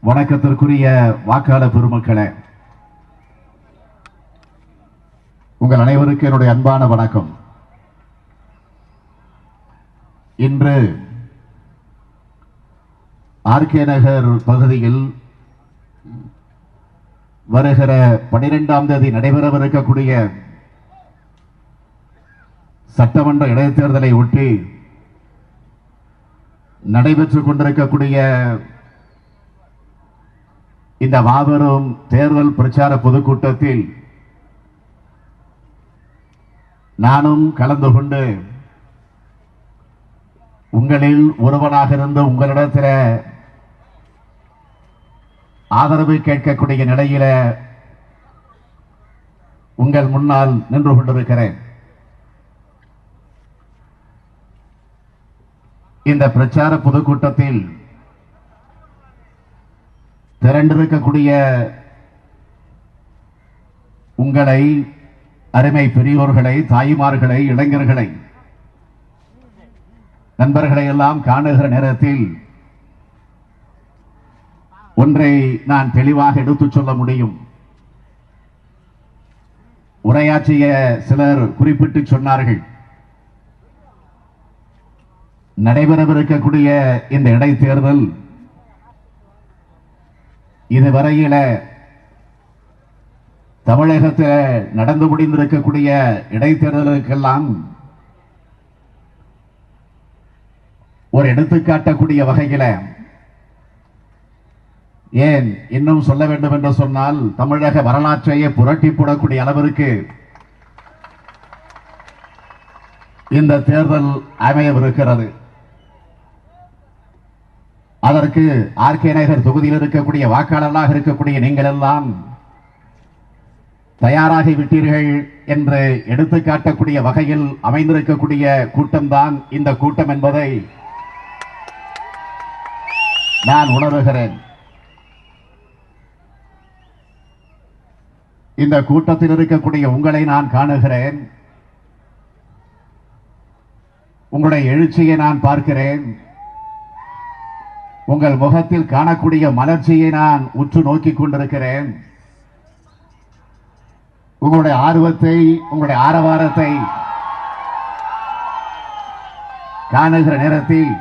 வணக்கத்திற்குரிய வாக்காளர் பெருமக்களே, உங்கள் அனைவருக்கும் என்னுடைய அன்பான வணக்கம். இன்று ஆர்கே நகர் பகுதியில் வருகிற 12ஆம் தேதி நடைபெறவிருக்கக்கூடிய சட்டமன்ற இடைத்தேர்தலை ஒட்டி நடைபெற்றுக் கொண்டிருக்கக்கூடிய இந்த மாபெரும் தேர்தல் பிரச்சார பொதுக்கூட்டத்தில் நானும் கலந்து கொண்டு உங்களில் ஒருவனாக இருந்து உங்களிடத்தில் ஆதரவு கேட்கக்கூடிய நிலையில உங்கள் முன்னால் நின்று கொண்டிருக்கிறேன். இந்த பிரச்சார பொதுக்கூட்டத்தில் திரண்டிருக்கக்கூடிய உங்களை, அருமை பெரியோர்களை, தாய்மார்களை, இளைஞர்களை, நண்பர்களை எல்லாம் காணுகிற நேரத்தில் ஒன்றை நான் தெளிவாக எடுத்துச் சொல்ல முடியும். உரையாற்றிய சிலர் குறிப்பிட்டு சொன்னார்கள், நடைபெறவிருக்கக்கூடிய இந்த இடைத்தேர்தல் இதுவரையில தமிழகத்தில் நடந்து முடிந்திருக்கக்கூடிய இடைத்தேர்தலுக்கெல்லாம் ஒரு எடுத்துக்காட்டக்கூடிய வகையில, ஏன் இன்னும் சொல்ல வேண்டும் என்று சொன்னால் தமிழக வரலாற்றையே புரட்டி போடக்கூடிய அளவிற்கு இந்த தேர்தல் அமையவிருக்கிறது. அதற்கு ஆர்கே நகர் தொகுதியில் இருக்கக்கூடிய வாக்காளர்களாக இருக்கக்கூடிய நீங்கள் எல்லாம் தயாராகி விட்டீர்கள் என்று எடுத்துக்காட்டக்கூடிய வகையில் அமைந்திருக்கக்கூடிய கூட்டம்தான் இந்த கூட்டம் என்பதை நான் உணர்கிறேன். இந்த கூட்டத்தில் இருக்கக்கூடிய உங்களை நான் காணுகிறேன். உங்களுடைய எழுச்சியை நான் பார்க்கிறேன். உங்கள் முகத்தில் காணக்கூடிய மலர்ச்சியை நான் உற்று நோக்கிக் கொண்டிருக்கிறேன். உங்களுடைய ஆர்வத்தை, உங்களுடைய ஆரவாரத்தை காணுகிற நேரத்தில்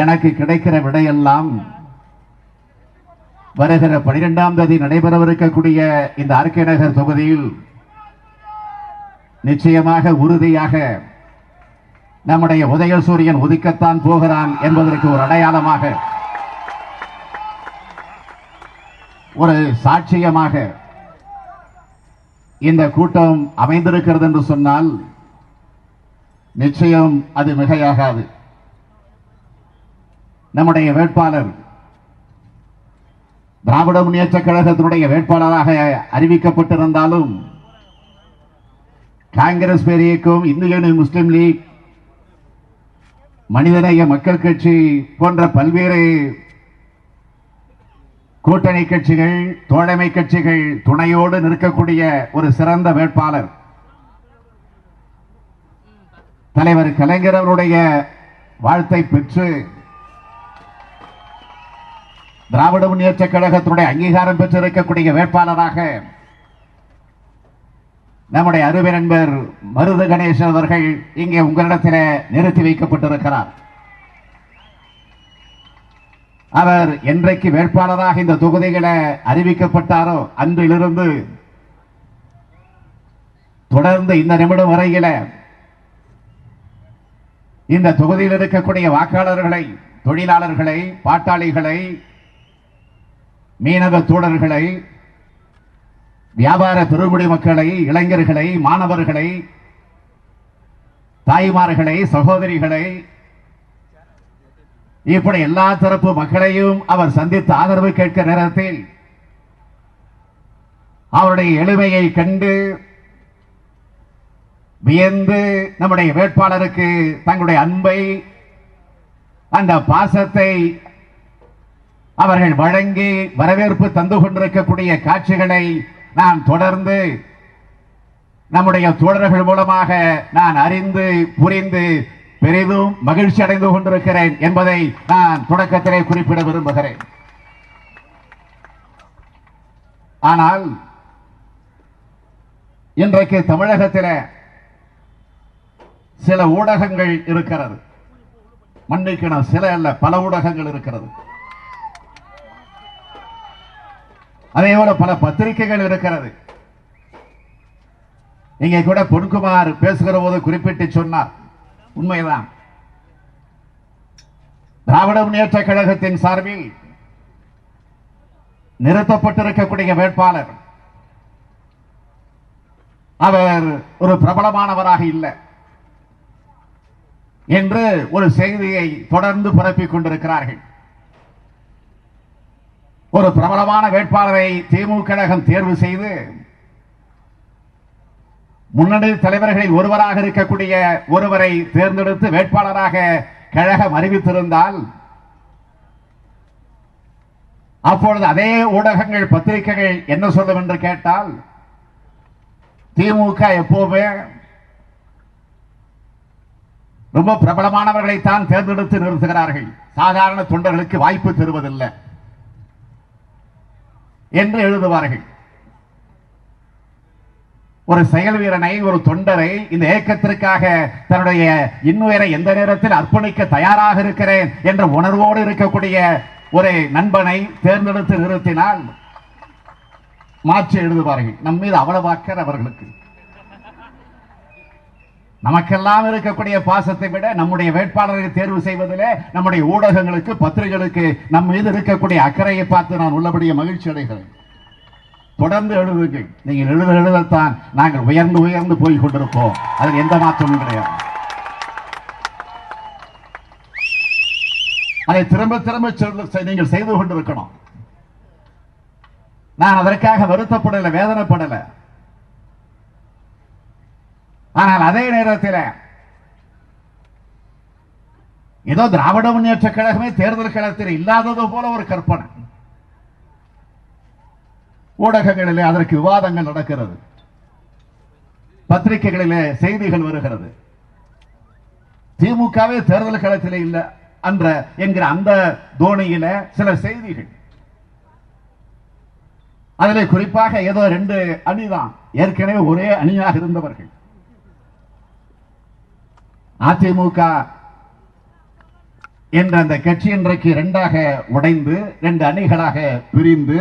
எனக்கு கிடைக்கிற விடையெல்லாம் வருகிற 12ஆம் தேதி நடைபெறவிருக்கக்கூடிய இந்த ஆர்கே நகர் தொகுதியில் நிச்சயமாக, உறுதியாக நம்முடைய உதயசூரியன் உதிக்கத்தான் போகிறான் என்பதற்கு ஒரு அடையாளமாக, ஒரு சாட்சியமாக இந்த கூட்டம் அமைந்திருக்கிறது என்று சொன்னால் நிச்சயம் அது மிகையாகாது. நம்முடைய வேட்பாளர் திராவிட முன்னேற்ற கழகத்தினுடைய வேட்பாளராக அறிவிக்கப்பட்டிருந்தாலும் காங்கிரஸ் பேரியக்கம், இந்து யூனியன் முஸ்லிம் லீக், மனிதநேய மக்கள் கட்சி போன்ற பல்வேறு கூட்டணி கட்சிகள், தோழமை கட்சிகள் துணையோடு நிற்கக்கூடிய ஒரு சிறந்த வேட்பாளர் தலைவர் கலைஞர் அவருடைய வாழ்த்தை பெற்று திராவிட முன்னேற்ற கழகத்தினுடைய அங்கீகாரம் பெற்றிருக்கக்கூடிய வேட்பாளராக நம்முடைய அருமை நண்பர் மருது கணேசன் அவர்கள் இங்கே உங்களிடத்தில் நிறுத்தி வைக்கப்பட்டிருக்கிறார். அவர் என்றைக்கு வேட்பாளராக இந்த தொகுதிகளை அறிவிக்கப்பட்டாரோ அன்றிலிருந்து தொடர்ந்து இந்த நிமிடம் வரையில இந்த தொகுதியில் இருக்கக்கூடிய வாக்காளர்களை, தொழிலாளர்களை, பாட்டாளிகளை, மீனவ தோழர்களை, வியாபார பெருங்குடி மக்களை, இளைஞர்களை, மாணவர்களை, தாய்மார்களை, சகோதரிகளை, இப்படி எல்லா தரப்பு மக்களையும் அவர் சந்தித்து ஆதரவு கேட்கிற நேரத்தில் அவருடைய எளிமையை கண்டு வியந்து நம்முடைய வேட்பாளருக்கு தங்களுடைய அன்பை, அந்த பாசத்தை அவர்கள் வழங்கி வரவேற்பு தந்து கொண்டிருக்கக்கூடிய காட்சிகளை நான் தொடர்ந்து நம்முடைய தோழர்கள் மூலமாக நான் அறிந்து, புரிந்து, பெரிதும் மகிழ்ச்சி அடைந்து கொண்டிருக்கிறேன் என்பதை நான் தொடக்கத்திலே குறிப்பிட விரும்புகிறேன். ஆனால் இன்றைக்கு தமிழகத்தில் சில ஊடகங்கள் இருக்கிறது. மன்னிக்கணும், சில அல்ல, பல ஊடகங்கள் இருக்கிறது. அதேபோல பல பத்திரிகைகள் இருக்கிறது. இங்கே கூட பொன்குமார் பேசுகிற போது குறிப்பிட்டு சொன்னார், உண்மைதான். திராவிட முன்னேற்ற கழகத்தின் சார்பில் நிறுத்தப்பட்டிருக்கக்கூடிய வேட்பாளர் அவர் ஒரு பிரபலமானவராக இல்லை என்று ஒரு செய்தியை தொடர்ந்து பரப்பிக் கொண்டிருக்கிறார்கள். ஒரு பிரபலமான வேட்பாளரை திமுக கழகம் தேர்வு செய்து முன்னணி தலைவர்களில் ஒருவராக இருக்கக்கூடிய ஒருவரை தேர்ந்தெடுத்து வேட்பாளராக கழகம் அறிவித்திருந்தால் அப்பொழுது அதே ஊடகங்கள் பத்திரிகைகள் என்ன சொல்லும் என்று கேட்டால், திமுக எப்போதுமே ரொம்ப பிரபலமானவர்களை தான் தேர்ந்தெடுத்து நிறுத்துகிறார்கள், சாதாரண தொண்டர்களுக்கு வாய்ப்பு தருவதில்லை என்று எழுதுவார்கள். ஒரு செயல் வீரனை, ஒரு தொண்டரை இந்த இயக்கத்திற்காக தன்னுடைய இன்னுயிரை எந்த நேரத்தில் அர்ப்பணிக்க தயாராக இருக்கிறேன் என்ற உணர்வோடு இருக்கக்கூடிய ஒரு நண்பனை தேர்ந்தெடுத்து நிறுத்தினால் மாற்றி எழுதுவார்கள். நம் மீது அவ்வளவு அக்கறை அவர்களுக்கு. நமக்கெல்லாம் இருக்கக்கூடிய பாசத்தை விட நம்முடைய வேட்பாளரை தேர்வு செய்வதிலே நம்முடைய ஊடகங்களுக்கு, பத்திரிகைகளுக்கு நம் மீது இருக்கக்கூடிய அக்கறையை பார்த்து நான் உள்ளபடியே மகிழ்ச்சி அடைகிறேன். தொடர்ந்து எழுதுங்கள். நீங்கள் எழுதத்தான் நாங்கள் உயர்ந்து உயர்ந்து போய் கொண்டிருப்போம். அதில் எந்த மாற்றமும் கிடையாது. அதை திரும்ப திரும்ப நீங்கள் செய்து கொண்டிருக்கணும். நான் அதற்காக வருத்தப்படல, வேதனைப்படல. ஆனால் அதே நேரத்தில் ஏதோ திராவிட முன்னேற்ற கழகமே தேர்தல் களத்தில் இல்லாதது போல ஒரு கற்பனை. ஊடகங்களிலே அதற்கு விவாதங்கள் நடக்கிறது, பத்திரிகைகளிலே செய்திகள் வருகிறது. திமுகவே தேர்தல் களத்தில் இல்ல என்ற என்கிற அந்த தோணியில சில செய்திகள். அதில் குறிப்பாக ஏதோ 2 அணிதான் ஏற்கனவே ஒரே அணியாக இருந்தவர்கள். அதிமுக என்ற அந்த கட்சி இன்றைக்கு 2ஆக உடைந்து 2 அணிகளாக பிரிந்து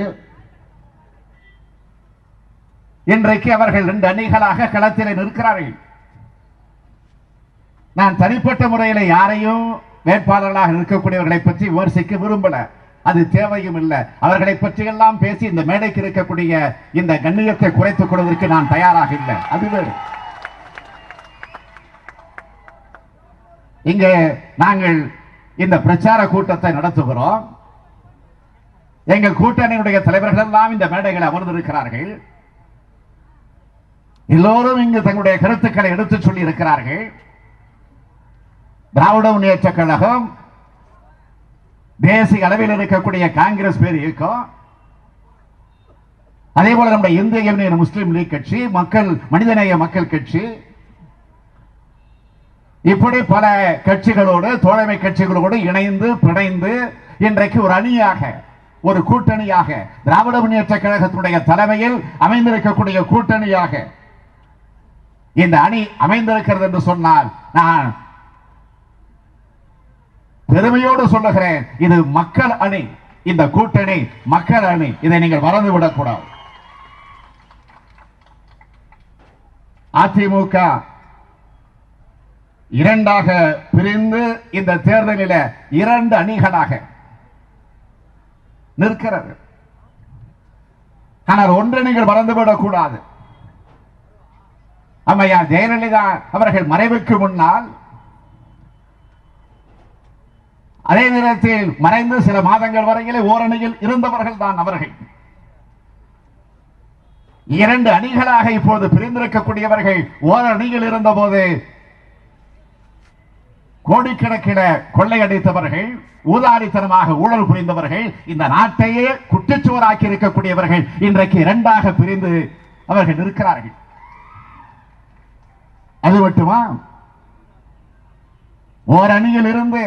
இன்றைக்கு அவர்கள் 2 அணிகளாக களத்தில் நிற்கிறார்கள். நான் தனிப்பட்ட முறையில் யாரையும் வேட்பாளர்களாக இருக்கக்கூடியவர்களை பற்றி விமர்சிக்க விரும்பல, அது தேவையும் இல்லை. அவர்களை பற்றி எல்லாம் பேசி இந்த மேடைக்கு இருக்கக்கூடிய இந்த கண்ணியத்தை குறைத்துக் கொள்வதற்கு நான் தயாராக இல்லை. அது வேறு. இங்கே நாங்கள் இந்த பிரச்சார கூட்டத்தை நடத்துகிறோம். எங்கள் கூட்டணியுடைய தலைவர்கள் எல்லாம் இந்த மேடைகளை அமர்ந்திருக்கிறார்கள். எல்லோரும் இங்கு தங்களுடைய கருத்துக்களை எடுத்து சொல்லி இருக்கிறார்கள். திராவிட முன்னேற்ற கழகம், தேசிய அளவில் இருக்கக்கூடிய காங்கிரஸ் பேர் இயக்கம், அதே போல நம்முடைய இந்திய யூனியன் முஸ்லிம் லீக் கட்சி, மக்கள் மனிதநேய மக்கள் கட்சி, இப்படி பல கட்சிகளோடு, தோழமை கட்சிகளோடு இணைந்து பிணைந்து இன்றைக்கு ஒரு அணியாக, ஒரு கூட்டணியாக, திராவிட முன்னேற்ற கழகத்தினுடைய தலைமையில் அமைந்திருக்கக்கூடிய கூட்டணியாக இந்த அணி அமைந்திருக்கிறது என்று சொன்னால் நான் பெருமையோடு சொல்லுகிறேன், இது மக்கள் அணி. இந்த கூட்டணி மக்கள் அணி. இதை நீங்கள் மறந்துவிடக் கூடாது. அதிமுக 2ஆக பிரிந்து இந்த தேர்தலில் 2 அணிகளாக நிற்கிறது. ஆனால் ஒன்று நீங்கள் மறந்துவிடக் கூடாது. அம்மையார் ஜெயலலிதா அவர்கள் மறைவுக்கு முன்னால், அதே நேரத்தில் மறைந்து சில மாதங்கள் வரையிலே ஓரணியில் இருந்தவர்கள் தான் அவர்கள். 2 அணிகளாக இப்போது பிரிந்திருக்கக்கூடியவர்கள் ஓரணியில் இருந்த போது கோடிக்கணக்கில கொள்ளையடித்தவர்கள், ஊதாரித்தனமாக ஊழல் புரிந்தவர்கள், இந்த நாட்டையே குட்டிச்சுவராக்கி இருக்கக்கூடியவர்கள் இன்றைக்கு 2ஆக பிரிந்து அவர்கள் இருக்கிறார்கள். அது மட்டுமா, ஓர் அணியில் இருந்து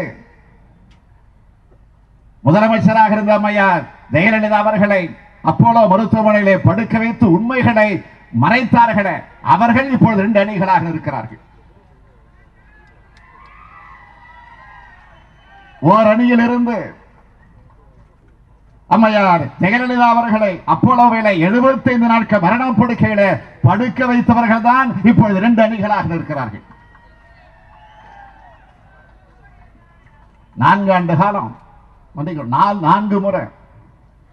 முதலமைச்சராக இருந்த அம்மையார் ஜெயலலிதா அவர்களை அப்போலோ மருத்துவமனையிலே படுக்க வைத்து உண்மைகளை மறைத்தார்களே, அவர்கள் இப்பொழுது 2 அணிகளாக இருக்கிறார்கள். ஓர் அணியில் இருந்து அம்மையார் ஜெயலலிதா அவர்களை அப்போலோவிலே 75 நாட்கள் மரணம் படுக்கையில படுக்க வைத்தவர்கள் தான் இப்பொழுது 2 அணிகளாக இருக்கிறார்கள். 4 ஆண்டு காலம் 4 முறை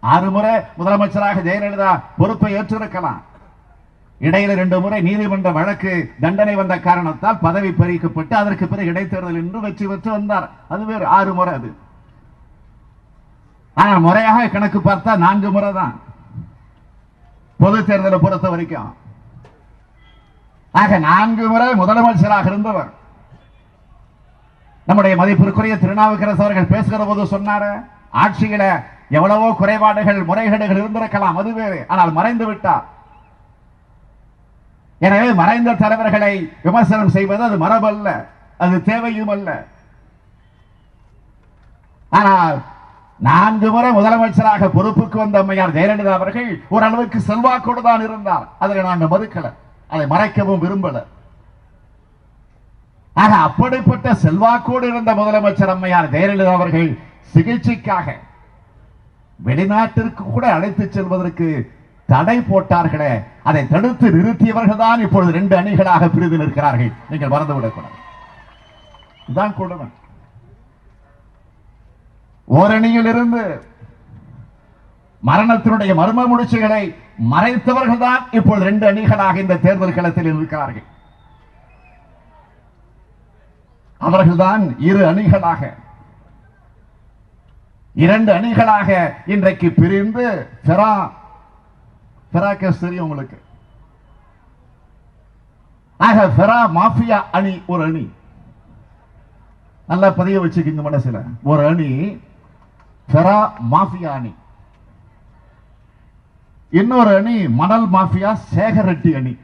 6 முறை முதலமைச்சராக ஜெயலலிதா பொறுப்பை ஏற்றிருக்கலாம். இடையில 2 முறை நீதிமன்ற வழக்கு தண்டனை வந்த காரணத்தால் பதவி பறிக்கப்பட்டு அதற்கு பிறகு இடைத்தேர்தல் என்று வெற்றி பெற்று வந்தார். அது வேறு 6 முறை. அது ஆனால் முறையாக கணக்கு பார்த்தா 4 முறை தான் பொது தேர்தலை பொறுத்த வரைக்கும். ஆக 4 முறை முதலமைச்சராக இருந்தவர். நம்முடைய மதிப்பிற்குரிய திருநாவுக்கரசு அவர்கள் பேசுகிற போது சொன்னார், ஆட்சியில எவ்வளவோ குறைபாடுகள் முறைகேடுகள் இருந்திருக்கலாம், அது வேறு, ஆனால் மறைந்து விட்டார். எனவே மறைந்த தலைவர்களை விமர்சனம் செய்வது அது மரபல்ல, அது தேவையும் அல்ல. ஆனால் 4 முறை முதலமைச்சராக பொறுப்புக்கு வந்த அம்மையார் ஜெயலலிதா அவர்கள் ஓரளவுக்கு செல்வாக்கோடு தான் இருந்தார். அதில் நாங்கள் மறுக்கல, அதை மறைக்கவும் விரும்பல. ஆக அப்படிப்பட்ட செல்வாக்கோடு இருந்த முதலமைச்சர் அம்மையார் ஜெயலலிதா அவர்கள் சிகிச்சைக்காக வெளிநாட்டிற்கு கூட அழைத்து செல்வதற்கு தடை போட்டார்களே, அதை தடுத்து நிறுத்தியவர்கள் தான் இப்பொழுது 2 அணிகளாக பிரிந்து நிற்கிறார்கள். நீங்கள் மறந்துவிடக்கூடாது. இதுதான் கொடுமை. ஓரணியில் இருந்து மரணத்தினுடைய மர்ம முடிச்சுகளை மறைத்தவர்கள் தான் இப்பொழுது 2 அணிகளாக இந்த தேர்தல் களத்தில் இருக்கிறார்கள். அவர்கள்தான் 2 அணிகளாக 2 அணிகளாக இன்றைக்கு பிரிந்து தெரியும் உங்களுக்கு. ஆக ஃபெரா மாஃபியா அணி ஒரு அணி, நல்லா பதிய வச்சுக்கிங்க மனசுல. ஒரு அணி ஃபெரா மாஃபியா அணி, இன்னொரு அணி மணல் மாஃபியா சேகர் ரெட்டி அணி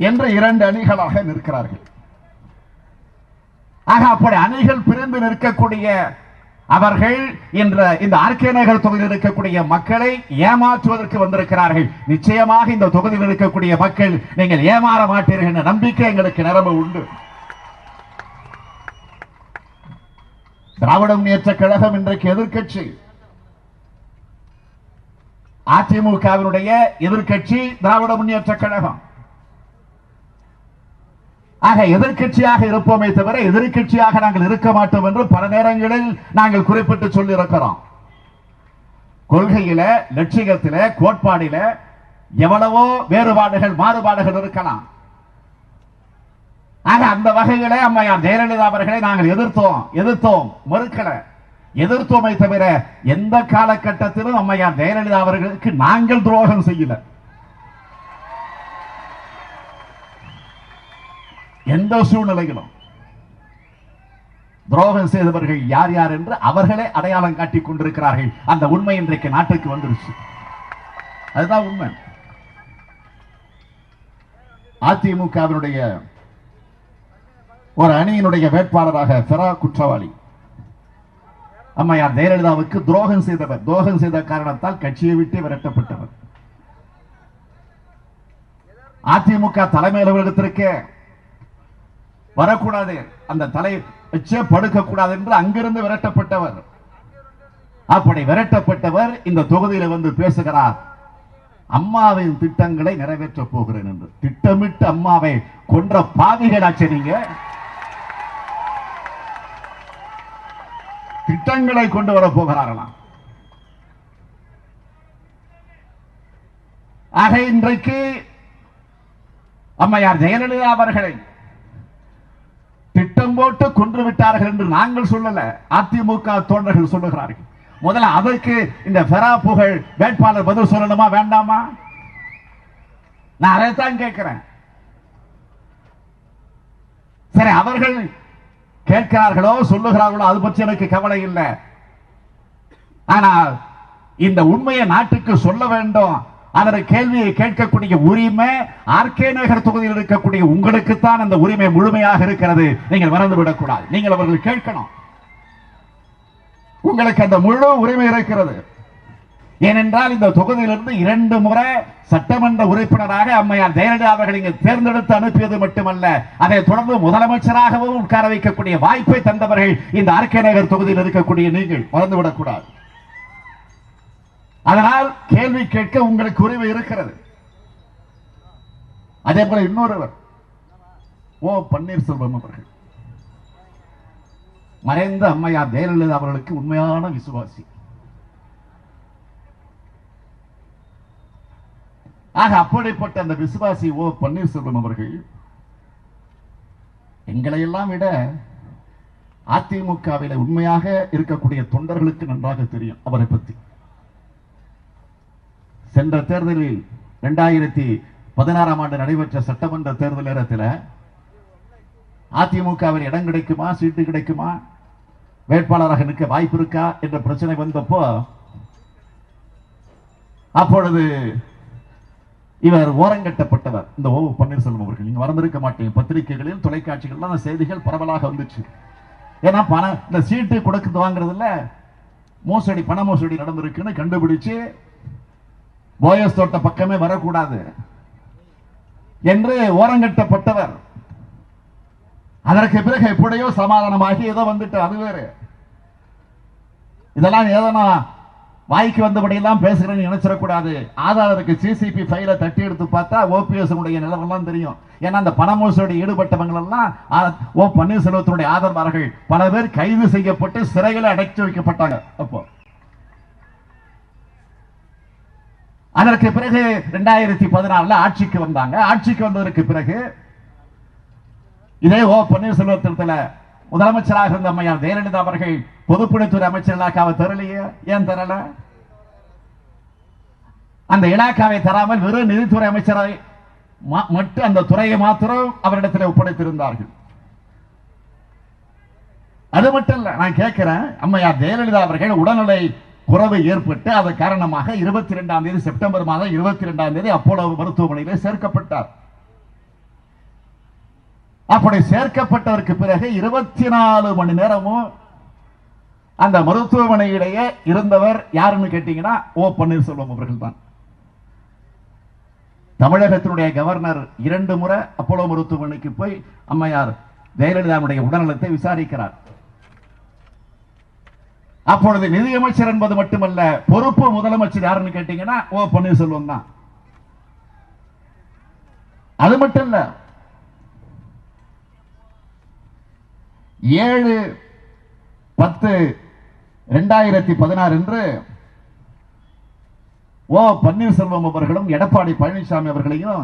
என்ற 2 அணிகளாக நிற்கிறார்கள். ஆக அப்படி அணிகள் பிரிந்து நிற்கக்கூடிய அவர்கள் இந்த ஆர்கே நகர் தொகுதியில் இருக்கக்கூடிய மக்களை ஏமாற்றுவதற்கு வந்திருக்கிறார்கள். நிச்சயமாக இந்த தொகுதியில் இருக்கக்கூடிய மக்கள் நீங்கள் ஏமாற மாட்டீர்கள் என்ற நம்பிக்கை எங்களுக்கு நிரம்ப உண்டு. திராவிட முன்னேற்ற கழகம் இன்றைக்கு எதிர்க்கட்சி, அதிமுகவினுடைய எதிர்க்கட்சி திராவிட முன்னேற்ற கழகம். ஆக எதிர்க்கட்சியாக இருப்போமே தவிர எதிர்க்கட்சியாக நாங்கள் இருக்க மாட்டோம் என்று பல நேரங்களில் நாங்கள் குறிப்பிட்டு சொல்லி இருக்கிறோம். கொள்கையில, லட்சியத்தில, கோட்பாடில எவ்வளவோ வேறுபாடுகள் மாறுபாடுகள் இருக்கலாம். ஆக அந்த வகையில அம்மையார் ஜெயலலிதா அவர்களை நாங்கள் எதிர்த்தோம் மறுக்கல, எதிர்த்தோமே தவிர எந்த காலகட்டத்திலும் அம்மையார் ஜெயலலிதா அவர்களுக்கு நாங்கள் துரோகம் செய்யல. எந்த சூழ்நிலையிலும் துரோகம் செய்தவர்கள் யார் யார் என்று அவர்களே அடையாளம் காட்டிக் கொண்டிருக்கிறார்கள். அந்த உண்மை இன்றைக்கு நாட்டுக்கு வந்துருச்சு. அதுதான் உண்மை. அதிமுகவினுடைய ஒரு அணியினுடைய வேட்பாளராக ஃபெரா குற்றவாளி அம்மையார் ஜெயலலிதாவுக்கு துரோகம் செய்தவர். துரோகம் செய்த காரணத்தால் கட்சியை விட்டு விரட்டப்பட்டவர். அதிமுக தலைமை அலுவலகத்திற்கு வரக்கூடாது, அந்த தலை வச்சே படுக்க கூடாது என்று அங்கிருந்து விரட்டப்பட்டவர். அப்படி விரட்டப்பட்டவர் இந்த தொகுதியில் வந்து பேசுகிறார், அம்மாவின் திட்டங்களை நிறைவேற்ற போகிறேன் என்று. திட்டமிட்டு அம்மாவை கொன்ற பாவிகளாச்சு நீங்க. திட்டங்களை கொண்டு வர போகிறார்களாம். ஆக இன்றைக்கு அம்மையார் ஜெயலலிதா அவர்களை திட்டம் போட்டு கொன்று விட்டார்கள் என்று நாங்கள் சொல்லல, அதிமுக தொண்டர்கள் சொல்லுகிறார்கள். முதல்ல அதற்கு இந்த ஃபெரா புகழ் வேட்பாளர் பதில் சொல்லணுமா வேண்டாமா? நான் அதைத்தான் கேட்கிறேன். சரி, அவர்கள் கேட்கிறார்களோ சொல்லுகிறார்களோ அது பற்றி எனக்கு கவலை இல்லை. ஆனால் இந்த உண்மையை நாட்டுக்கு சொல்ல வேண்டும். அதனை கேள்வியை கேட்கக்கூடிய உரிமை ஆர்கே நகர் தொகுதியில் இருக்கக்கூடிய உங்களுக்குத்தான் அந்த உரிமை முழுமையாக இருக்கிறது. நீங்கள் மறந்துவிடக் கூடாது. நீங்கள் அவர்கள் கேட்கணும். உங்களுக்கு அந்த முழு உரிமை இருக்கிறது. ஏனென்றால் இந்த தொகுதியிலிருந்து 2 முறை சட்டமன்ற உறுப்பினராக அம்மையார் ஜெயலலிதா அவர்கள் இங்கு தேர்ந்தெடுத்து அனுப்பியது மட்டுமல்ல, அதை தொடர்ந்து முதலமைச்சராகவும் உட்கார வைக்கக்கூடிய வாய்ப்பை தந்தவர்கள் இந்த ஆர்கே நகர் தொகுதியில் இருக்கக்கூடிய நீங்கள். மறந்துவிடக் கூடாது. அதனால் கேள்வி கேட்க உங்களுக்கு உரிமை இருக்கிறது. அதே போல இன்னொருவர் ஓ பன்னீர்செல்வம் அவர்கள் மறைந்த அம்மையார் ஜெயலலிதா அவர்களுக்கு உண்மையான விசுவாசி. ஆக அப்படிப்பட்ட அந்த விசுவாசி ஓ பன்னீர்செல்வம் அவர்கள் எங்களை எல்லாம் விட அதிமுகவில உண்மையாக இருக்கக்கூடிய தொண்டர்களுக்கு நன்றாக தெரியும் அவரை பற்றி. சென்ற தேர்தலில் 2016 ஆண்டு நடைபெற்ற சட்டமன்ற தேர்தல் நேரத்தில் அதிமுகவில் இடம் கிடைக்குமா, சீட்டு கிடைக்குமா, வேட்பாளராக நிற்க வாய்ப்பு இருக்கா என்ற பிரச்சனை வந்தப்போ அப்பொழுது இவர் ஓரங்கட்டப்பட்டவர். இந்த ஓ பன்னீர்செல்வம் அவர்கள் நீங்க மறந்திருக்க மாட்டீங்க, பத்திரிகைகளில் தொலைக்காட்சிகள் அந்த செய்திகள் பரவலாக வந்துச்சு. ஏன்னா இந்த சீட்டு கொடுத்து வாங்குறதுல மோசடி, பண மோசடி நடந்திருக்குன்னு கண்டுபிடிச்சு போயஸ் தோட்ட பக்கமே வரக்கூடாது என்று ஓரங்கட்டப்பட்டவர். அதற்கு பிறகு எப்படியோ சமாதானமாகி ஏதோ வந்துட்டு அது வேறு. இதெல்லாம் ஏதோ நான் வாய்க்கு வந்தபடியெல்லாம் பேசுகிறேன்னு நினைச்சிடக்கூடாது. ஆதார் இருக்கு. சிசிபி ஃபைலை தட்டி எடுத்து பார்த்தா ஓபிஎஸ் நிலவெல்லாம் தெரியும். ஏன்னா அந்த பண மோசடி ஈடுபட்டவங்க எல்லாம் ஓ பன்னீர்செல்வத்தினுடைய ஆதரவாளர்கள் பல பேர் கைது செய்யப்பட்டு சிறையில் அடைச்சு வைக்கப்பட்டாங்க. அப்போ அதற்கு பிறகு 2014 ஆட்சிக்கு வந்தாங்க. ஆட்சிக்கு வந்ததற்கு பிறகு இதே ஓ பன்னீர்செல்வத்தில் முதலமைச்சராக இருந்த அம்மையார் ஜெயலலிதா அவர்கள் பொதுப்பணித்துறை அமைச்சர் இலாக்காவை தரலையே. ஏன் தரல? அந்த இலாக்காவை தராமல் வெறும் நிதித்துறை அமைச்சரை மட்டும் அந்த துறையை மாத்திரம் அவரிடத்தில் ஒப்படைத்திருந்தார்கள். அது மட்டும் இல்ல, நான் கேட்கிறேன், அம்மையார் ஜெயலலிதா அவர்கள் உடல்நிலை குறைவு ஏற்பட்டு அதன் காரணமாக 22ஆம் தேதி செப்டம்பர் மாதம் 22ஆம் தேதி அப்போலோ மருத்துவமனையில் சேர்க்கப்பட்டார். அப்படி சேர்க்கப்பட்டதற்கு பிறகு 24 மணி நேரமும் அந்த மருத்துவமனையிலேயே இருந்தவர் யாருன்னு கேட்டீங்கன்னா ஓ பன்னீர்செல்வம் அவர்கள் தான். தமிழகத்தினுடைய கவர்னர் 2 முறை அப்போலோ மருத்துவமனைக்கு போய் அம்மையார் ஜெயலலிதாவுடைய உடல்நலத்தை விசாரிக்கிறார். அப்பொழுது நிதியமைச்சர் என்பது மட்டுமல்ல, பொறுப்பு முதலமைச்சர் யாருன்னு கேட்டீங்கன்னா ஓ பன்னீர்செல்வம் தான். அது மட்டும் இல்ல, 7/10/2016 என்று ஓ பன்னீர்செல்வம் அவர்களும் எடப்பாடி பழனிசாமி அவர்களையும்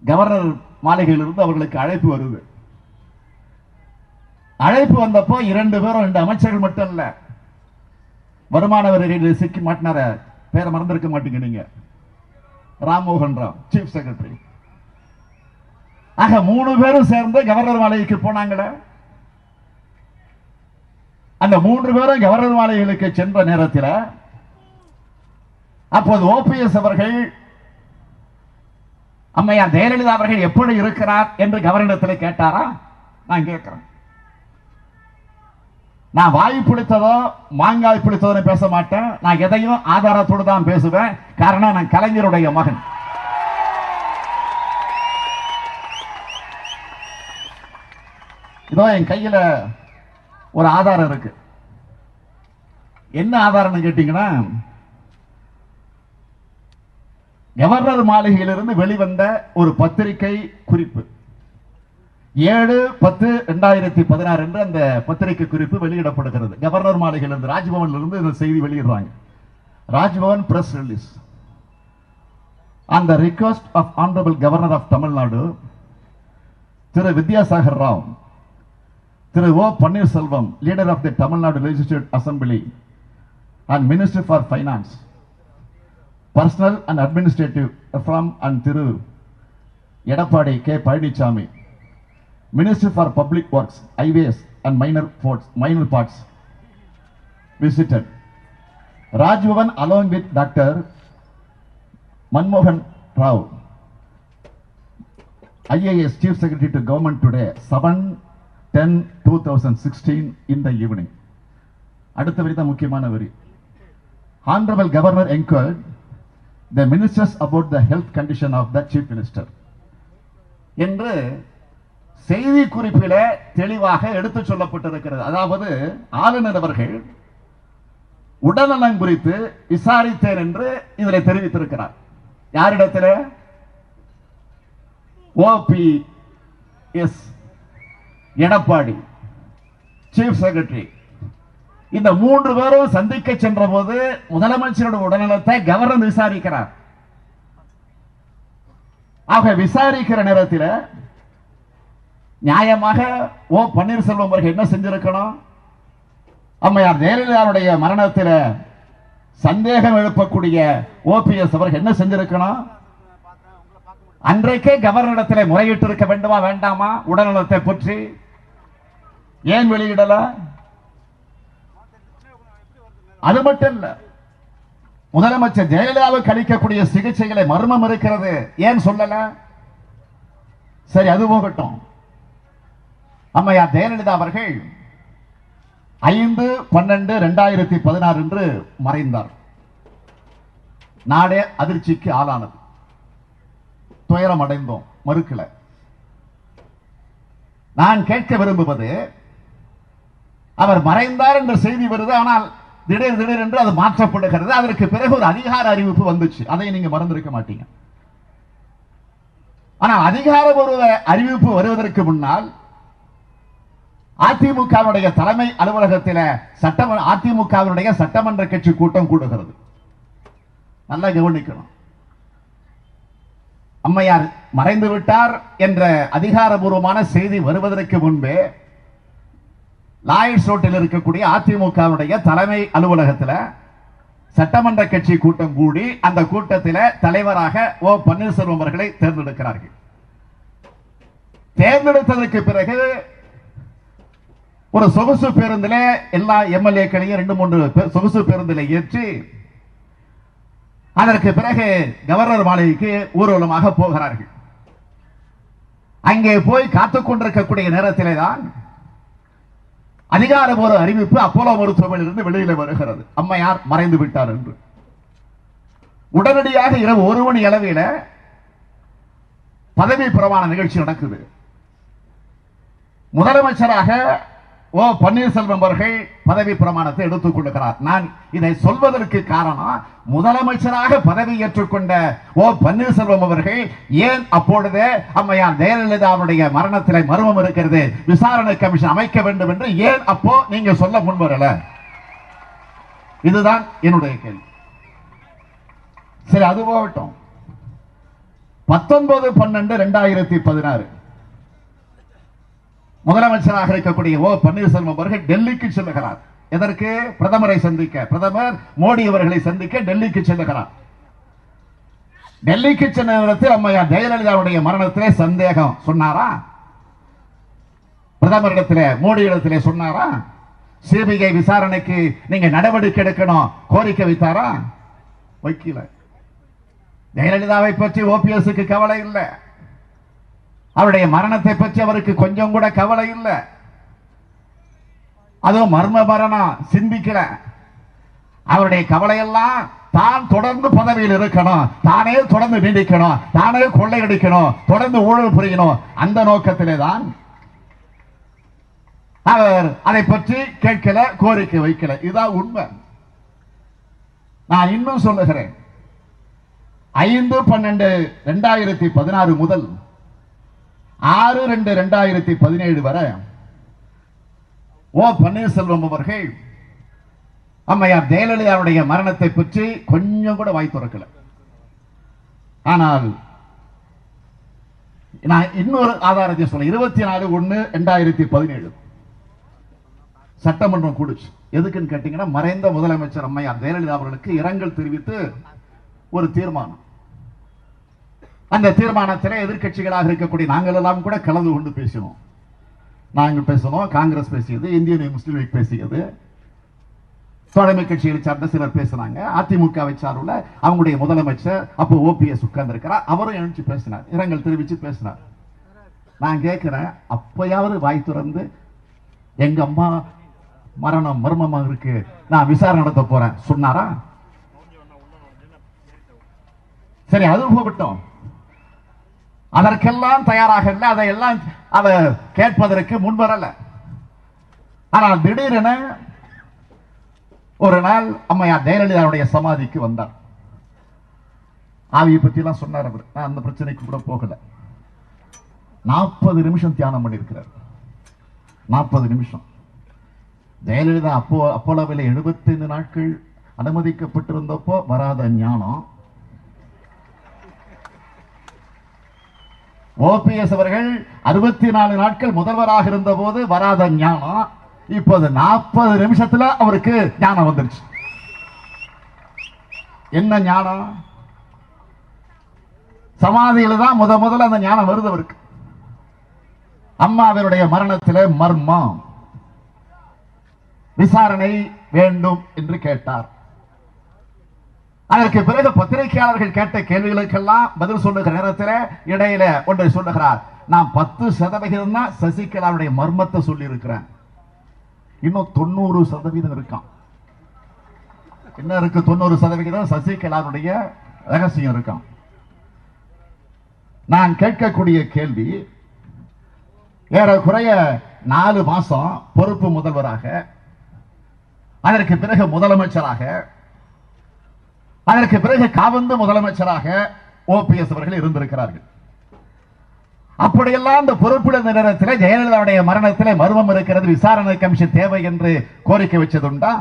கவர்னர் மாளிகையிலிருந்து அவர்களுக்கு அழைப்பு வருது. அழைப்பு வந்தப்போ 2 பேரும் 2 அமைச்சர்கள் மட்டும் இல்ல, வருமான வரி சிக்கி மாட்டினார, பேரை மறந்திருக்க மாட்டீங்க நீங்க, ராம்மோகன் ராவ் சீஃப் செக்ரட்டரி. ஆக 3 பேரும் சேர்ந்து கவர்னர் மாளிகைக்கு போனாங்களே. அந்த 3 பேரும் கவர்னர் மாளிகைக்கு சென்ற நேரத்தில் அப்போது ஓபிஎஸ் அவர்கள் அம்மையார் ஜெயலலிதா அவர்கள் எப்படி இருக்கிறார் என்று கவர்னரிடத்தில் கேட்டாரா? நான் கேட்கிறேன். நான் வாய் பிடித்ததோ மாங்காய் பிடித்ததோ பேச மாட்டேன். நான் எதையும் ஆதாரத்தோடு தான் பேசுவேன். காரணம், நான் கலைஞருடைய மகன். இதோ என் கையில ஒரு ஆதாரம் இருக்கு. என்ன ஆதாரம் கேட்டீங்கன்னா, கவர்னர் மாளிகையிலிருந்து வெளிவந்த ஒரு பத்திரிகை குறிப்பு 7/10/2016 என்று அந்த பத்திரிகை குறிப்பு வெளியிடப்படுகிறது. கவர்னர் மாளிகையிலிருந்து, ராஜ்பவனிலிருந்து இந்த செய்தி வெளியிடுறாங்க. Raj Bhavan press release. On the request of honourable governor of Tamil Nadu Thiru Vidyasagar Rao, Thiru O Panneerselvam, leader of the Tamil Nadu legislative assembly and minister for finance, personnel and administrative reform and Thiru Edappadi K Palaniswami, Minister for Public Works, Highways and minor parts, visited Rajbhavan along with Dr. Manmohan Rao, IAS Chief Secretary to Government today, 7/10/2016 in the evening. அடுத்த வரி தான் முக்கியமான வரி. Honorable Governor inquired the ministers about the health condition of the Chief Minister. என்று செய்தி குறிப்பில தெளிவாக எடுத்து சொல்லப்பட்டிருக்கிறது. அதாவது ஆளுநர் அவர்கள் உடல்நலம் குறித்து விசாரித்தேன் என்று இதில் தெரிவித்திருக்கிறார். யாரிடத்தில்? OPS Edappadi, chief secretary. இந்த 3 பேரும் சந்திக்க சென்ற போது முதலமைச்சருடைய உடல்நலத்தை கவர்னர் விசாரிக்கிறார். ஆக விசாரிக்கிற நேரத்தில் நியாயமாக பன்னீர்செல்வம் அவர்கள் என்ன செஞ்சிருக்கணும்? அம்மையார் ஜெயலலிதாவுடைய மரணத்தில் சந்தேகம் எழுப்பக்கூடிய OPS அவர்கள் என்ன செஞ்சிருக்கணும்? அன்றைக்கே கவர்னரிடத்தில் முறையிட்டு இருக்க வேண்டுமா வேண்டாமா? உடல்நலத்தை பற்றி ஏன் வெளியிடல? அது மட்டும் இல்ல, முதலமைச்சர் ஜெயலலிதாவுக்கு அளிக்கக்கூடிய சிகிச்சைகளை மர்மம் இருக்கிறது, ஏன் சொல்லல? சரி, அது போகட்டும். அம்மையார் ஜெயலலிதா அவர்கள் 5/12/2016 என்று மறைந்தார். நாடே அதிர்ச்சிக்கு ஆளானது. துயரம் அடைந்தோம், மறுக்கல. நான் கேட்க விரும்புவது, அவர் மறைந்தார் என்ற செய்தி வருது, ஆனால் திடீர் என்று அது மாற்றப்படுகிறது. அதற்கு பிறகு ஒரு அதிகார அறிவிப்பு வந்துச்சு, அதை நீங்க மறந்திருக்க மாட்டீங்க. ஆனால் அதிகாரப்பூர்வ அறிவிப்பு வருவதற்கு முன்னால் அதிமுகவுடைய தலைமை அலுவலகத்தில் அதிமுகவுடைய சட்டமன்ற கட்சி கூட்டம் கூடுகிறது. நல்லா கவனிக்கணும். அம்மையார் மறைந்து விட்டார் என்ற அதிகாரபூர்வமான செய்தி வருவதற்கு முன்பே லாயர்ஸ் ரோட்டில் இருக்கக்கூடிய அதிமுகவுடைய தலைமை அலுவலகத்தில் சட்டமன்ற கட்சி கூட்டம் கூடி அந்த கூட்டத்தில் தலைவராக பன்னீர்செல்வம் அவர்களை தேர்ந்தெடுக்கிறார்கள். தேர்ந்தெடுத்ததற்கு பிறகு ஒரு சொகுசு பேருந்தில் எல்லா எம்எல்ஏக்களையும் 2-3 சொகுசு பேருந்தில் ஏற்றி அதற்கு பிறகு கவர்னர் மாளிகைக்கு ஊர்வலமாக போகிறார்கள். அங்கே போய் காத்துக் கொண்டிருக்கக்கூடிய நேரத்திலே தான் அதிகாரப்பூர்வ அறிவிப்பு அப்போலோ மருத்துவமனையில் இருந்து வெளியில வருகிறது, அம்மையார் மறைந்து விட்டார் என்று. உடனடியாக இரவு 1 மணி அளவில் பதவி பிரமாண நிகழ்ச்சி நடக்குது. முதலமைச்சராக பன்னீர்செல்வம் அவர்கள் பதவி பிரமாணத்தை எடுத்துக் கொள்கிறார். நான் இதை சொல்வதற்கு காரணம், முதலமைச்சராக பதவி ஏற்றுக்கொண்ட பன்னீர்செல்வம் அவர்கள் ஏன் அப்பொழுதே அம்மையார் ஜெயலலிதாவுடைய மரணத்தில் மர்மம் இருக்கிறது, விசாரணை கமிஷன் அமைக்க வேண்டும் என்று ஏன் அப்போ நீங்க சொல்ல முன்வரல? இதுதான் என்னுடைய கேள்வி. சரி, அது போகட்டும். 19/12/2016 முதலமைச்சராக இருக்கக்கூடிய பன்னீர்செல்வம் அவர்கள் டெல்லிக்கு செல்லுகிறார். எதற்கு? பிரதமரை சந்திக்க, பிரதமர் மோடி அவர்களை சந்திக்க டெல்லிக்கு செல்லுகிறார். டெல்லிக்கு சென்ற நேரத்தில் அம்மையார் ஜெயலலிதாவுடைய மரணத்திலே சந்தேகம் சொன்னாரா? பிரதமரிடத்திலே மோடி இடத்திலே சொன்னாரா? சிபிஐ விசாரணைக்கு நீங்க நடவடிக்கை எடுக்கணும் கோரிக்கை வைத்தாரா? வைக்கல. ஜெயலலிதாவை பற்றி OPSக்கு கவலை இல்லை, அவருடைய மரணத்தை பற்றி அவருக்கு கொஞ்சம் கூட கவலை இல்லை. அதுவும் மர்ம மரணம் சிந்திக்கல. அவருடைய கவலையெல்லாம் தான் தொடர்ந்து பதவியில் இருக்கணும், தானே தொடர்ந்து நீடிக்கணும், தானே கொள்ளையடிக்கணும், தொடர்ந்து ஊழல் புரியணும், அந்த நோக்கத்திலே தான் அவர் அதை பற்றி கேட்கல, கோரிக்கை வைக்கல. இதுதான் உண்மை. நான் இன்னும் சொல்லுகிறேன், 5/12/2016 முதல் 6/2/2017 வரை பன்னீர்செல்வம் அவர்கள் அம்மையார் ஜெயலலிதாவுடைய மரணத்தை பற்றி கொஞ்சம் கூட வாய் திறக்கல. ஆனால் நான் இன்னொரு ஆதாரத்தை சொல்ல, 24/1/2017 சட்டமன்றம் கூடுச்சு. எதுக்குன்னு கேட்டீங்கன்னா, மறைந்த முதலமைச்சர் அம்மையார் ஜெயலலிதா அவர்களுக்கு இரங்கல் தெரிவித்து ஒரு தீர்மானம். அந்த தீர்மானத்தில் எதிர்கட்சிகளாக இருக்கக்கூடிய நாங்கள் எல்லாம் கூட கலந்து கொண்டு பேசினோம். நாங்கள் பேசணும், காங்கிரஸ் பேசியது, இந்தியன் முஸ்லீம் லீக் பேசியது. தோழமை கட்சியை சார்ந்த சிலர் பேசினாங்க. அதிமுகவை சார்ந்த அவங்களுடைய முதலமைச்சர் அப்போ ஓபிஎஸ் உட்கார்ந்து இருக்கிறார், அவரும் எழுச்சி பேசினார், இரங்கல் தெரிவிச்சு பேசினார். நான் கேட்கிறேன், அப்பயாவது வாய் திறந்து எங்க அம்மா மரணம் மர்மமாக இருக்கு, நான் விசாரணை நடத்த போறேன் சொன்னாரா? சரி, அது போகட்டும். அதற்கெல்லாம் தயாராக இல்லை, அதையெல்லாம் அவர் கேட்பதற்கு முன்வரல. ஆனால் திடீரென ஒரு நாள் அம்மையார் ஜெயலலிதாவுடைய சமாதிக்கு வந்தார். ஆவியை பத்தி எல்லாம் சொன்னார் அவர். நான் அந்த பிரச்சனைக்கு கூட போகல. 40 நிமிஷம் தியானம் பண்ணியிருக்கிறார். 40 நிமிஷம். ஜெயலலிதா அப்போலோவில் 75 நாட்கள் அனுமதிக்கப்பட்டிருந்தப்போ வராத ஞானம் ஓபிஎஸ் அவர்கள் 64 நாட்கள் முதல்வராக இருந்த போது வராத ஞானம் இப்போது 40 நிமிஷத்துல அவருக்கு ஞானம் வந்துருச்சு. என்ன ஞானம்? சமாதியில தான் முதல்ல அந்த ஞானம் வருது அவருக்கு. அம்மாவினுடைய மரணத்திலே மர்மம், விசாரணை வேண்டும் என்று கேட்டார். அதற்கு பிறகு பத்திரிகையாளர்கள் கேட்ட கேள்விகளுக்கெல்லாம் பதில் சொல்லுகிற நேரத்தில் இடையில ஒன்றை சொல்லுகிறார், நான் 10% தான் சசிகலாவுடைய மர்மத்தை சொல்லி இருக்கிறேன், இன்னும் 90% இருக்கான். என்ன இருக்கு? 90% சசிகலாவுடைய ரகசியம் இருக்கான். நான் கேட்கக்கூடிய கேள்வி, ஏறக்குறைய 4 மாசம் பொறுப்பு முதல்வராக, அதற்கு பிறகு முதலமைச்சராக, அதற்கு பிறகு காவந்து முதலமைச்சராக ஓபிஎஸ் அவர்கள் இருந்திருக்கிறார்கள். அப்படியெல்லாம் அந்த பொறுப்பிழந்த நேரத்தில் ஜெயலலிதாவுடைய மரணத்தில் மர்மம் இருக்கிறது, விசாரணை கமிஷன் தேவை என்று கோரிக்கை வச்சதுண்டா?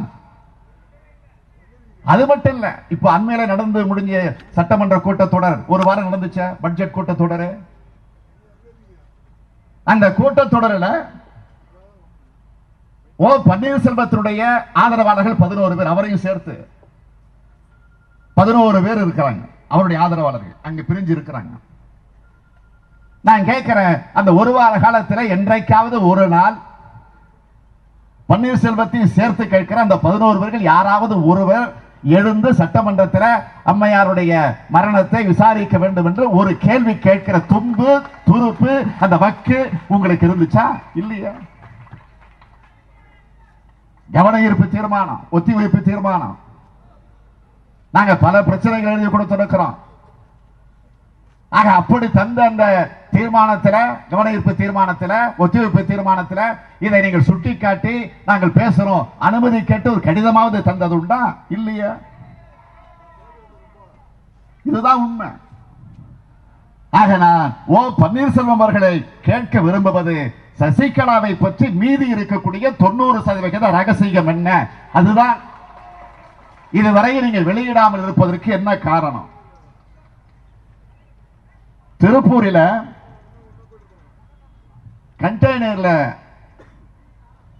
அது மட்டும் இல்ல, இப்ப அண்மையில நடந்து முடிஞ்ச சட்டமன்ற கூட்டத்தொடர் ஒரு வாரம் நடந்துச்ச, பட்ஜெட் கூட்டத்தொடர். அந்த கூட்டத்தொடரில் ஓ பன்னீர்செல்வத்தினுடைய ஆதரவாளர்கள் 11 பேர், அவரையும் சேர்த்து 11 பேர் இருக்கிறாங்க. அவருடைய ஆதரவாளர்கள் அங்க பிரிஞ்சு இருக்கிறாங்க. நான் கேட்கிறேன், அந்த ஒரு வார காலத்தில் என்றைக்காவது ஒரு நாள் பன்னீர்செல்வத்தையும் சேர்த்து கேட்கிற அந்த 11 பேர்கள் யாராவது ஒருவர் எழுந்து சட்டமன்றத்தில் அம்மையாருடைய மரணத்தை விசாரிக்க வேண்டும் என்று ஒரு கேள்வி கேட்கிற தும்பு துருப்பு அந்த வக்கு உங்களுக்கு இருந்துச்சா? இல்லையா? கவன ஈர்ப்பு தீர்மானம், ஒத்திவைப்பு தீர்மானம், நாங்க பல பிரச்சனைகள் எழுதி கொடுத்திருக்கிறோம். ஆக அப்படி தந்த அந்த தீர்மானத்தில், கவன ஈர்ப்பு தீர்மானத்தில், ஒத்திவைப்பு தீர்மானத்தில் இதை நீங்கள் சுட்டிக்காட்டி நாங்கள் பேசுறோம், அனுமதி கேட்டு ஒரு கடிதமாவது தந்தது உண்டா? இல்லையா? இதுதான் உண்மை. ஆக நான் ஓ பன்னீர்செல்வம் அவர்களை கேட்க விரும்புவது, சசிகலாவை பற்றி மீதி இருக்கக்கூடிய 90% ரகசியம் என்ன? அதுதான் இதுவரை நீங்கள் வெளியிடாமல் இருப்பதற்கு என்ன காரணம்? திருப்பூரில் கண்டெய்னர்ல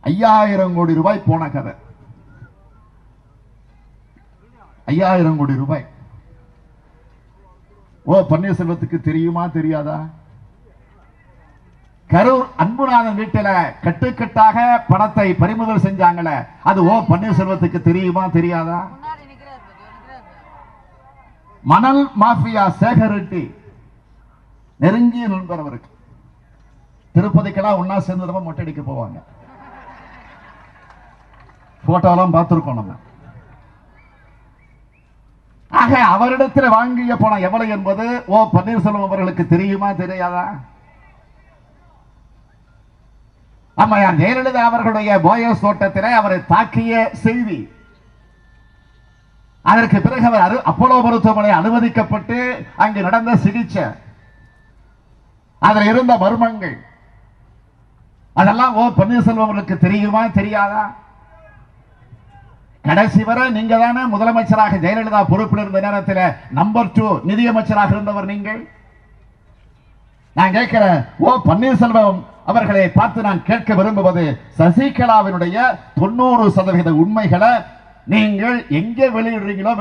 5000 கோடி ரூபாய் போன கதை. 5000 கோடி ரூபாய் ஓ பன்னீர்செல்வத்துக்கு தெரியுமா தெரியாதா? கரூர் அன்புநாதன் வீட்டில கட்டுக்கட்டாக பணத்தை பறிமுதல் செஞ்சாங்கள, அது ஓ பன்னீர்செல்வத்துக்கு தெரியுமா தெரியாதா? மணல் மாஃபியா சேகர் ரெட்டி நெருங்கிய நண்பர் அவருக்கு. திருப்பதிக்கெல்லாம் ஒன்னா சேர்ந்து மொட்டை அடிக்க போவாங்க. போட்டோலாம் பார்த்திருக்கோம் நம்ம. ஆக அவரிடத்தில் வாங்கிய பணம் எவ்வளவு என்பது ஓ பன்னீர்செல்வம் அவர்களுக்கு தெரியுமா தெரியாதா? அம்மையார் ஜெயலலிதா அவர்களுடைய போயஸ் தோட்டத்திலே அவரை தாக்கிய செய்தி, அதற்கு பிறகு அவர் அப்போலோ மருத்துவமனை அனுமதிக்கப்பட்டு அங்கு நடந்த சிகிச்சை, அதில் இருந்த மர்மங்கள், அதெல்லாம் ஓ பன்னீர்செல்வம் அவர்களுக்கு தெரியுமா தெரியாதா? கடைசி வரை நீங்க தானே முதலமைச்சராக ஜெயலலிதா பொறுப்பில் இருந்த நேரத்தில் நம்பர் 2 நிதியமைச்சராக இருந்தவர் நீங்கள். நான் கேட்கிறேன், ஓ பன்னீர்செல்வம் அவர்களை பார்த்து நான் கேட்க விரும்புவது, சசிகலாவினுடைய 90% உண்மைகளை நீங்கள் எங்கே வெளியிடுறீங்களோ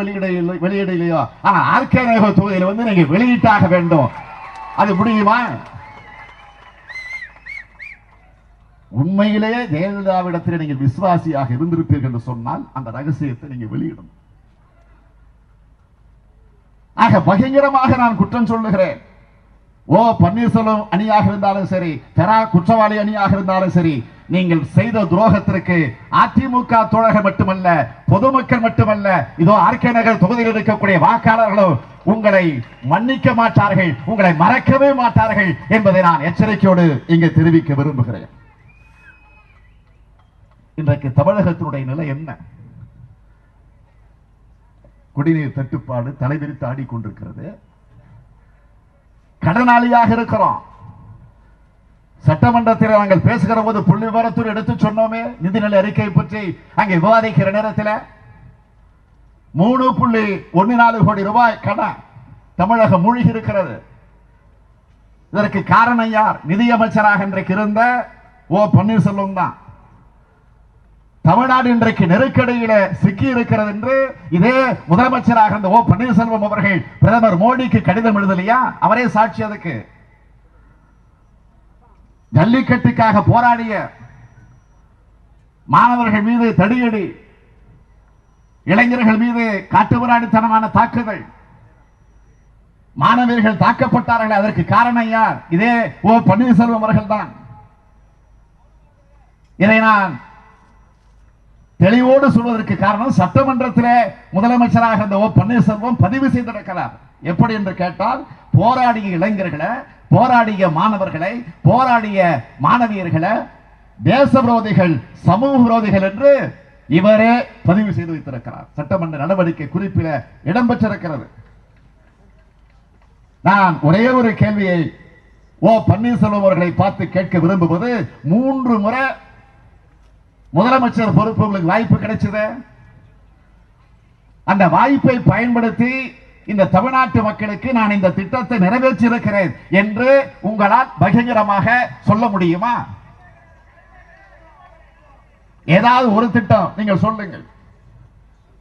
வெளியிடலையோ, ஆனா ஆர்கே நகர் தொகுதியில் வந்து நீங்க வெளியிட்டாக வேண்டும். அது முடியுமா? உண்மையிலேயே ஜெயலலிதாவிடத்தில் நீங்கள் விசுவாசியாக இருந்திருப்பீர்கள் என்று சொன்னால் அந்த ரகசியத்தை நீங்க வெளியிடும். ஆக பகிரங்கமாக நான் குற்றம் சொல்லுகிறேன். ஓ பன்னீர்செல்வம் அணியாக இருந்தாலும் சரி, பெரா குற்றவாளி அணியாக இருந்தாலும் சரி, நீங்கள் செய்த துரோகத்திற்கு அதிமுக தோழர்கள் மட்டுமல்ல, பொதுமக்கள் மட்டுமல்ல, இதோ ஆர்கே நகர் தொகுதியில் இருக்கக்கூடிய வாக்காளர்களும் உங்களை மன்னிக்க மாட்டார்கள், உங்களை மறக்கவே மாட்டார்கள் என்பதை நான் எச்சரிக்கையோடு இங்கே தெரிவிக்க விரும்புகிறேன். இன்றைக்கு தமிழகத்தினுடைய நிலை என்ன? குடிநீர் தட்டுப்பாடு தலைவிரித்து ஆடிக்கொண்டிருக்கிறது. கடனாளியாக இருக்கிறோம். சட்டமன்றத்தில் நாங்கள் பேசுகிற போது புள்ளி விவரத்தோடு எடுத்து சொன்னோமே நிதிநிலை அறிக்கை பற்றி அங்கே விவாதிக்கிற நேரத்தில் 3.14 கோடி ரூபாய் கடன் தமிழகம் மூழ்கி இருக்கிறது. இதற்கு காரணம் யார்? நிதியமைச்சராக இன்றைக்கு இருந்த ஓ பன்னீர்செல்வம் தான். தமிழ்நாடு இன்றைக்கு நெருக்கடியில சிக்கி இருக்கிறது என்று இதே முதலமைச்சராக இருந்த ஓ பன்னீர்செல்வம் அவர்கள் பிரதமர் மோடிக்கு கடிதம் எழுதலையா? அவரே சாட்சி. அதுக்கு ஜல்லிக்கட்டுக்காக போராடிய மாணவர்கள் மீது தடியடி, இளைஞர்கள் மீது காட்டுமிராண்டித்தனமான தாக்குதல், மாணவர்கள் தாக்கப்பட்டார்கள். அதற்கு காரணம் யார்? இதே ஓ பன்னீர்செல்வம் அவர்கள் தான். இதை நான் தெளிவோடு சொல்வதற்கு காரணம், சட்டமன்றத்திலே முதலமைச்சராக இருந்த ஓ பன்னீர்செல்வம் பதிவு செய்திருக்கிறார். எப்படி என்று கேட்டால், போராடிய இளைஞர்களை, போராடிய மாணவர்களை, போராடிய மாணவியர்களை தேச விரோதிகள், சமூக விரோதிகள் என்று இவரே பதிவு செய்து வைத்திருக்கிறார். சட்டமன்ற நடவடிக்கை குறிப்பில் இடம்பெற்றிருக்கிறது. நான் ஒரே ஒரு கேள்வியை ஓ பன்னீர்செல்வம் அவர்களை பார்த்து கேட்க விரும்புவது, 3 முறை முதலமைச்சர் பொறுப்பு உங்களுக்கு வாய்ப்பு கிடைச்சது. அந்த வாய்ப்பை பயன்படுத்தி இந்த தமிழ்நாட்டு மக்களுக்கு நான் இந்த திட்டத்தை நிறைவேற்றி இருக்கிறேன் என்று உங்களால் பகிரங்கமாக சொல்ல முடியுமா? ஏதாவது ஒரு திட்டம் நீங்கள் சொல்லுங்கள்.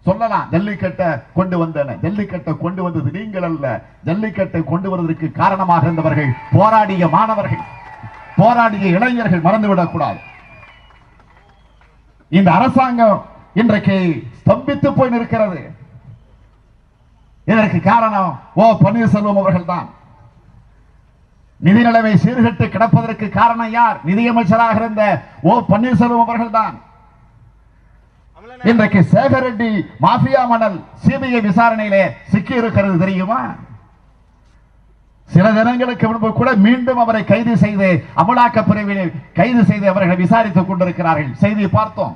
சொல்லலாம். ஜல்லிக்கட்டை கொண்டு வந்தன. ஜல்லிக்கட்டை கொண்டு வந்தது நீங்கள் அல்ல. ஜல்லிக்கட்டை கொண்டு வருவதற்கு காரணமாக இருந்தவர்கள் போராடிய மாணவர்கள், போராடிய இளைஞர்கள். மறந்துவிடக் கூடாது. இந்த அரசாங்கம் இன்றைக்கு ஸ்தம்பித்து போய் நிற்கிறது. இதற்கு காரணம் ஓ பன்னீர்செல்வம் அவர்கள் தான். நிதி நிலைமை சீர்கட்டு கிடப்பதற்கு காரணம் யார்? நிதியமைச்சராக இருந்த ஓ பன்னீர்செல்வம் அவர்கள் தான். இன்றைக்கு சேகர் ரெட்டி மாஃபியா மணல் சிபிஐ விசாரணையிலே சிக்கி இருக்கிறது தெரியுமா? சில தினங்களுக்கு முன்பு கூட மீண்டும் அவரை கைது செய்து அமலாக்க பிரிவில் கைது செய்து அவர்கள் விசாரித்துக் கொண்டிருக்கிறார்கள். செய்தி பார்த்தோம்.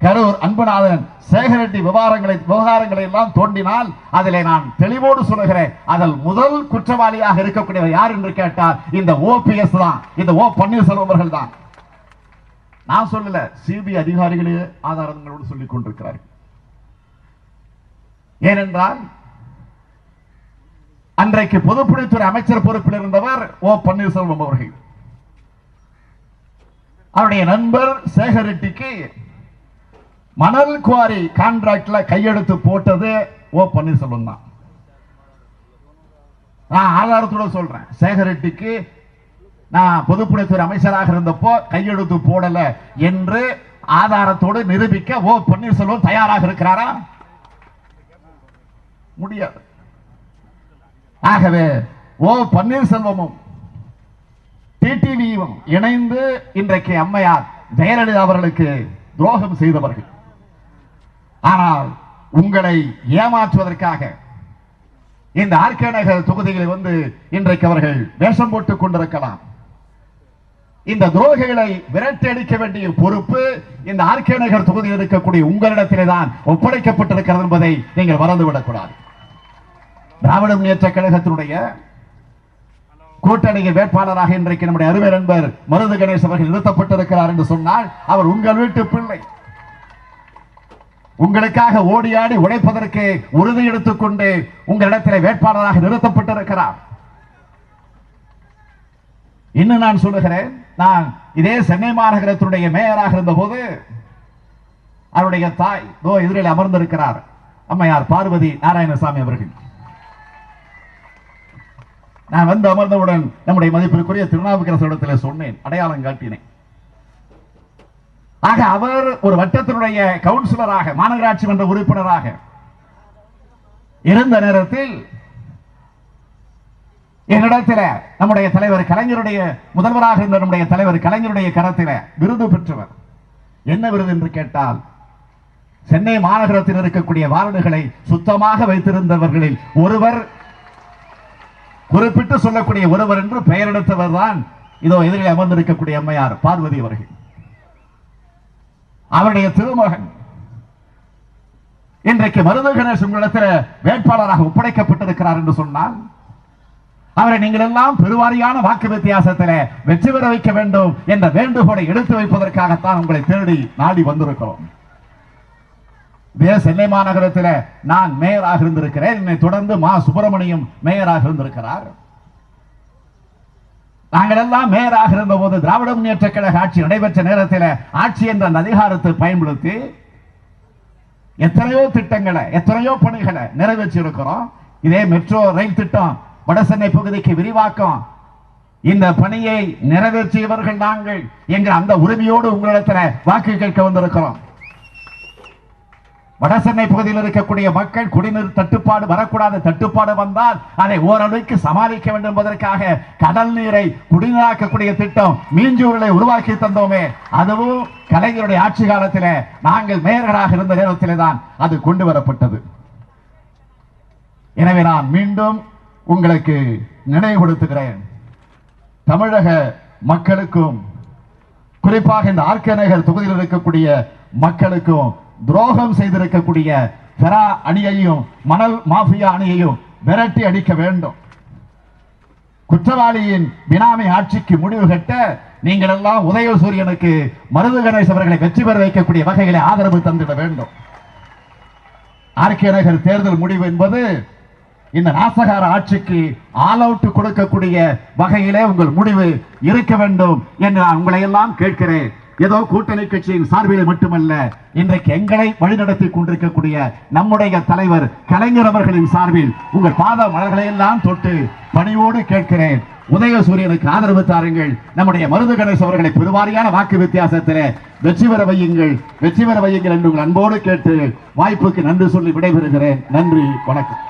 கரூர் அன்புநாதன் சேகர் ரெட்டி விவகாரங்களை எல்லாம் தோண்டினால் அதிலே நான் தெளிவோடு சொல்லுகிறேன், அதில் முதல் குற்றவாளியாக இருக்கக்கூடியவர் யார் என்று கேட்டால் இந்த ஓபிஎஸ் தான், இந்த ஓ பன்னீர்செல்வம் அவர்கள் தான். நான் சொல்லல, சிபிஐ அதிகாரிகளே ஆதாரங்களோடு சொல்லிக் கொண்டிருக்கிறார்கள். ஏனென்றால் அன்றைக்கு பொதுப்பணித்துறை அமைச்சர் பொறுப்பில் இருந்தவர் ஓ பன்னீர்செல்வம் அவர்கள். அவருடைய நண்பர் சேகர் ரெட்டிக்கு மணல் குவாரி கான்ட்ராக்ட்ல கையெழுத்து போட்டது ஓ பன்னீர்செல்வம் தான். நான் ஆதாரத்தோட சொல்றேன். சேகர் ரெட்டிக்கு நான் பொதுப்பணித்துறை அமைச்சராக இருந்தப்போ கையெழுத்து போடல என்று ஆதாரத்தோடு நிரூபிக்க ஓ பன்னீர்செல்வம் தயாராக இருக்கிறாரா? முடியாது. ஆகவே ஓ பன்னீர்செல்வமும் டிடிவியும் இணைந்து இன்றைக்கு அம்மையார் ஜெயலலிதா அவர்களுக்கு துரோகம் செய்தவர்கள். ஆனால் உங்களை ஏமாற்றுவதற்காக இந்த ஆர்கே நகர் தொகுதிகளில் வந்து இன்றைக்கு அவர்கள் வேஷம் போட்டுக் கொண்டிருக்கலாம். இந்த துரோகிகளை விரட்டி அடிக்க வேண்டிய பொறுப்பு இந்த ஆர்கே நகர் தொகுதியில் இருக்கக்கூடிய உங்களிடத்திலே தான் ஒப்படைக்கப்பட்டிருக்கிறது என்பதை நீங்கள் மறந்துவிடக் கூடாது. திராவிட முன்னேற்ற கழகத்தினுடைய கூட்டணி வேட்பாளராக இன்றைக்கு நம்முடைய அருமை நண்பர் மருது கணேஷ் அவர்கள் நிறுத்தப்பட்டிருக்கிறார் என்று சொன்னால் அவர் உங்கள் வீட்டு பிள்ளை. உங்களுக்காக ஓடியாடி உழைப்பதற்கு உறுதி எடுத்துக்கொண்டு உங்களிடத்தில் வேட்பாளராக நிறுத்தப்பட்டிருக்கிறார். இன்னும் நான் சொல்லுகிறேன், நான் இதே சென்னை மாநகரத்தினுடைய மேயராக இருந்த போது அவருடைய தாய் எதிரில் அமர்ந்திருக்கிறார் அம்மையார் பார்வதி நாராயணசாமி அவர்கள். நான் வந்து அமர்ந்தவுடன் நம்முடைய மதிப்பிற்குரிய திருநாவுக்கரசரிடத்தில் சொன்னேன், அடையாளம் காட்டினேன். ஆக அவர் ஒரு வட்டத்தினுடைய கவுன்சிலராக, மாநகராட்சி மன்ற உறுப்பினராக இருந்த நேரத்தில் என்னிடத்தில் நம்முடைய தலைவர் கலைஞருடைய, முதல்வராக இருந்த நம்முடைய தலைவர் கலைஞருடைய கரத்தில் விருது பெற்றவர். என்ன விருது என்று கேட்டால், சென்னை மாநகரத்தில் இருக்கக்கூடிய வார்டுகளை சுத்தமாக வைத்திருந்தவர்களில் ஒருவர், குறிப்பிட்டு சொல்லக்கூடிய ஒருவர் என்று பெயர் எடுத்தவர் தான் இதோ எதிரில் அமர்ந்திருக்கக்கூடிய அம்மையார் பார்வதி அவர்கள். அவருடைய திருமகன் இன்றைக்கு மருது கணேசன் உங்களிடத்தில் வேட்பாளராக ஒப்படைக்கப்பட்டிருக்கிறார் என்று சொன்னால், அவரை நீங்கள் எல்லாம் பெருவாரியான வாக்கு வித்தியாசத்தில் வெற்றி பெற வைக்க வேண்டும் என்ற வேண்டுகோளை எடுத்து வைப்பதற்காகத்தான் உங்களை தேடி நாடி வந்திருக்கிறோம். இதே சென்னை மாநகரத்தில் நான் மேயராக இருந்திருக்கிறேன். என்னை தொடர்ந்து மா சுப்பிரமணியம் மேயராக இருந்திருக்கிறார். நாங்கள் எல்லாம் மேயராக இருந்த போது திராவிட முன்னேற்ற கழக ஆட்சி நடைபெற்ற நேரத்தில் ஆட்சி என்ற அந்த அதிகாரத்தை பயன்படுத்தி எத்தனையோ திட்டங்களை, எத்தனையோ பணிகளை நிறைவேற்றி இருக்கிறோம். இதே மெட்ரோ ரயில் திட்டம், வடசென்னை பகுதிக்கு விரிவாக்கம், இந்த பணியை நிறைவேற்றியவர்கள் நாங்கள் என்கிற அந்த உரிமையோடு உங்களிடத்தில் வாக்கு கேட்க வந்திருக்கிறோம். வடசென்னை பகுதியில் இருக்கக்கூடிய மக்கள் குடிநீர் தட்டுப்பாடு வரக்கூடாது, தட்டுப்பாடு வந்தால் அதை ஓரளவுக்கு சமாளிக்க வேண்டும் என்பதற்காக கடல் நீரை குடிநீராக்கக்கூடிய திட்டம் மீஞ்சூரில் உருவாக்கி தந்தோமே, அதுவும் கலைஞருடைய ஆட்சி காலத்தில் நாங்கள் மேயர்களாக இருந்த நேரத்தில் தான் அது கொண்டு வரப்பட்டது. எனவே நான் மீண்டும் உங்களுக்கு நினைவுபடுத்துகிறேன், தமிழக மக்களுக்கும் குறிப்பாக இந்த ஆர்கே நகர் தொகுதியில் இருக்கக்கூடிய மக்களுக்கும் துரோகம் செய்திருக்கக்கூடிய பெரா அணியையும் மணல் மாஃபியா அணியையும் விரட்டி அடிக்க வேண்டும். குற்றவாளியின் பினாமி ஆட்சிக்கு முடிவு கட்ட நீங்கள் எல்லாம் உதயசூரியனுக்கு மருது கணேசன் அவர்களை வெற்றி பெற வைக்கக்கூடிய வகையில் ஆதரவு தந்திட வேண்டும். ஆர்கே நகர் தேர்தல் முடிவு என்பது இந்த நாசகார ஆட்சிக்கு ஆல் அவுட் கொடுக்கக்கூடிய வகையிலே உங்கள் முடிவு இருக்க வேண்டும் என்று நான் உங்களை எல்லாம் கேட்கிறேன். ஏதோ கூட்டணி கட்சியின் சார்பில் மட்டுமல்ல, இன்றைக்கு எங்களை வழிநடத்தி கொண்டிருக்கக்கூடிய நம்முடைய தலைவர் கலைஞர் அவர்களின் சார்பில் உங்கள் பாத மலர்களை எல்லாம் தொட்டு பணியோடு கேட்கிறேன், உதயசூரியனுக்கு ஆதரவு தாருங்கள். நம்முடைய மருது கணேசன் அவர்களை பெருவாரியான வாக்கு வித்தியாசத்தில் வெற்றி பெற வையுங்கள், வெற்றி பெற வையுங்கள் என்று உங்கள் அன்போடு கேட்டு வாய்ப்புக்கு நன்றி சொல்லி விடைபெறுகிறேன். நன்றி, வணக்கம்.